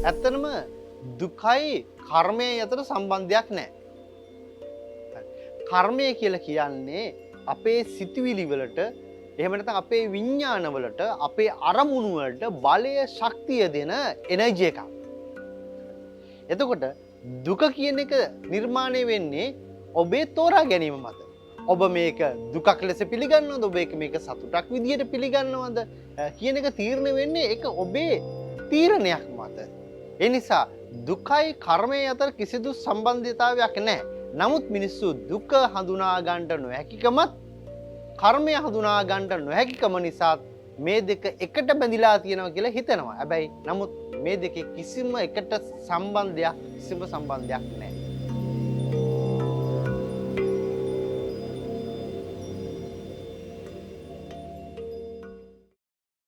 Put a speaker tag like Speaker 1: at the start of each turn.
Speaker 1: ඇත්තනම දුකයි කර්මය අතර සම්බන්ධයක් නැහැ. කර්මය කියලා කියන්නේ අපේ සිතුවිලි වලට එහෙම නැත්නම් අපේ විඥාන වලට අපේ අරමුණු වලට බලය ශක්තිය දෙන එනර්ජි එකක්. එතකොට දුක කියන එක නිර්මාණය වෙන්නේ ඔබේ තෝරා ගැනීම මත. ඔබ මේක දුකක් ලෙස පිළිගන්නවද? ඔබ මේක සතුටක් විදියට පිළිගන්නවද? කියන එක තීරණය වෙන්නේ ඒක ඔබේ තීරණයක් මත. ඒ නිසා දුකයි කර්මය අතර කිසිදු සම්බන්ධතාවයක් නැහැ. නමුත් මිනිස්සු දුක හඳුනා ගන්නට නොහැකිකමත් කර්මය හඳුනා ගන්නට නොහැකිකම නිසා මේ දෙක එකට බැඳිලා තියෙනවා කියලා හිතනවා. හැබැයි නමුත් මේ දෙකේ කිසිම එකට සම්බන්ධයක් නැහැ.